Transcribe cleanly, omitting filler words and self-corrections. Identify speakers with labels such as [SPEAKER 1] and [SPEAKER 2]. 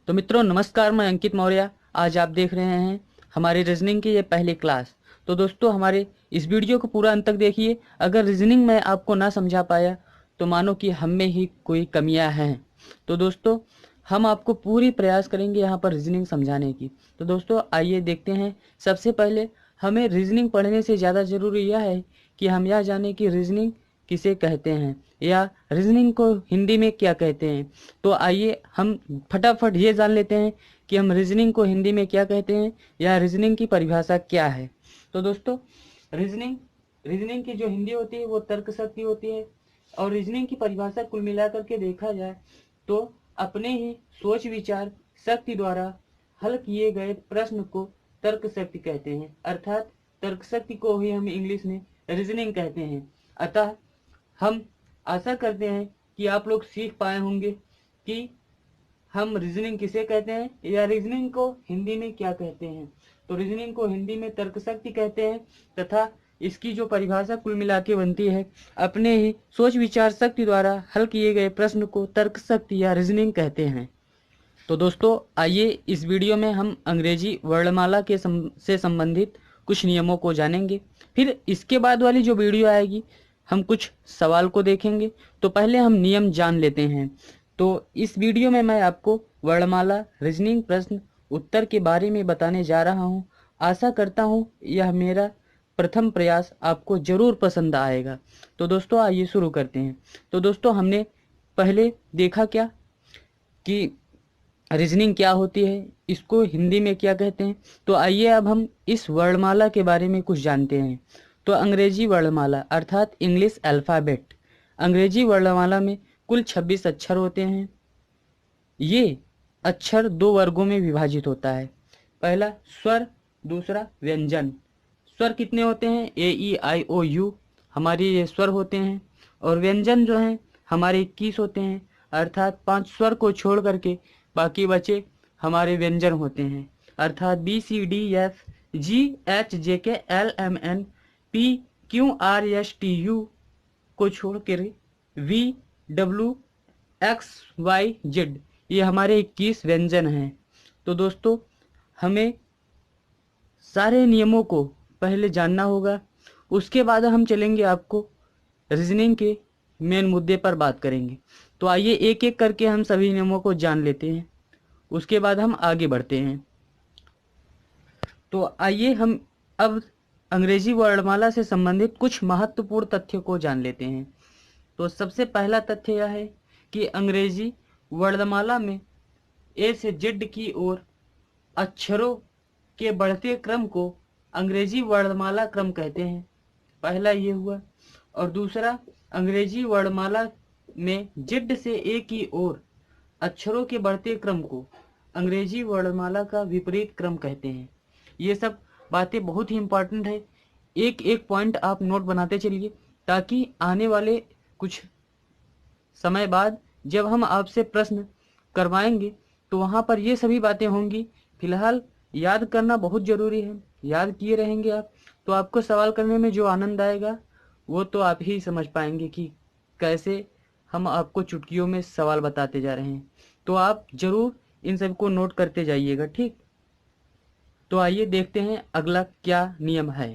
[SPEAKER 1] तो मित्रों नमस्कार, मैं अंकित मौर्य। आज आप देख रहे हैं हमारी रीजनिंग की ये पहली क्लास। तो दोस्तों हमारे इस वीडियो को पूरा अंत तक देखिए। अगर रीजनिंग में आपको ना समझा पाया तो मानो कि हम में ही कोई कमियां हैं। तो दोस्तों हम आपको पूरी प्रयास करेंगे यहाँ पर रीजनिंग समझाने की। तो दोस्तों आइए देखते हैं। सबसे पहले हमें रीजनिंग पढ़ने से ज़्यादा ज़रूरी यह है कि हम यह जानें कि रीजनिंग किसे कहते हैं या रीजनिंग को हिंदी में क्या कहते हैं। तो आइए हम फटाफट ये जान लेते हैं कि हम रीजनिंग को हिंदी में क्या कहते हैं या रीजनिंग की परिभाषा क्या है। तो दोस्तों रीजनिंग रीजनिंग की जो हिंदी होती है वो तर्क शक्ति होती है। और रीजनिंग की परिभाषा कुल मिलाकर के देखा जाए तो अपने ही सोच विचार शक्ति द्वारा हल किए गए प्रश्न को तर्क शक्ति कहते हैं। अर्थात तर्क शक्ति को ही हम इंग्लिश में रीजनिंग कहते हैं। अतः हम आशा करते हैं कि आप लोग सीख पाए होंगे कि हम रीजनिंग किसे कहते हैं या रीजनिंग को हिंदी में क्या कहते हैं। तो रीजनिंग को हिंदी में तर्क शक्ति कहते हैं तथा इसकी जो परिभाषा कुल मिला के बनती है, अपने ही सोच विचार शक्ति द्वारा हल किए गए प्रश्न को तर्क शक्ति या रीजनिंग कहते हैं। तो दोस्तों आइए इस वीडियो में हम अंग्रेजी वर्णमाला से संबंधित कुछ नियमों को जानेंगे। फिर इसके बाद वाली जो वीडियो आएगी हम कुछ सवाल को देखेंगे। तो पहले हम नियम जान लेते हैं। तो इस वीडियो में मैं आपको वर्णमाला रीजनिंग प्रश्न उत्तर के बारे में बताने जा रहा हूं। आशा करता हूं यह मेरा प्रथम प्रयास आपको जरूर पसंद आएगा। तो दोस्तों आइए शुरू करते हैं। तो दोस्तों हमने पहले देखा क्या कि रीजनिंग क्या होती है, इसको हिंदी में क्या कहते हैं। तो आइए अब हम इस वर्णमाला के बारे में कुछ जानते हैं। तो अंग्रेजी वर्णमाला अर्थात इंग्लिश अल्फ़ाबेट। अंग्रेजी वर्णमाला में कुल 26 अक्षर होते हैं। ये अक्षर दो वर्गों में विभाजित होता है। पहला स्वर, दूसरा व्यंजन। स्वर कितने होते हैं? ए ई आई ओ यू हमारे ये स्वर होते हैं। और व्यंजन जो हैं हमारे 21 होते हैं। अर्थात 5 स्वर को छोड़ करके बाकी बचे हमारे व्यंजन होते हैं। अर्थात B C D F G H J K L M N P Q R S T U को छोड़ कर V W X Y Z ये हमारे 21 व्यंजन हैं। तो दोस्तों हमें सारे नियमों को पहले जानना होगा, उसके बाद हम चलेंगे आपको रीजनिंग के मेन मुद्दे पर बात करेंगे। तो आइए एक एक करके हम सभी नियमों को जान लेते हैं, उसके बाद हम आगे बढ़ते हैं। तो आइए हम अब अंग्रेजी वर्णमाला से संबंधित कुछ महत्वपूर्ण तथ्यों को जान लेते हैं। तो सबसे पहला तथ्य यह है कि अंग्रेजी वर्णमाला में ए से जेड की ओर अक्षरों के बढ़ते क्रम को अंग्रेजी वर्णमाला क्रम कहते हैं। पहला ये हुआ। और दूसरा, अंग्रेजी वर्णमाला में जेड से ए की ओर अक्षरों के बढ़ते क्रम को अंग्रेजी वर्णमाला का विपरीत क्रम कहते हैं। ये सब बातें बहुत ही इम्पोर्टेंट है। एक एक पॉइंट आप नोट बनाते चलिए ताकि आने वाले कुछ समय बाद जब हम आपसे प्रश्न करवाएंगे तो वहाँ पर ये सभी बातें होंगी। फिलहाल याद करना बहुत ज़रूरी है। याद किए रहेंगे आप तो आपको सवाल करने में जो आनंद आएगा वो तो आप ही समझ पाएंगे कि कैसे हम आपको चुटकियों में सवाल बताते जा रहे हैं। तो आप ज़रूर इन सब को नोट करते जाइएगा, ठीक। तो आइए देखते हैं अगला क्या नियम है।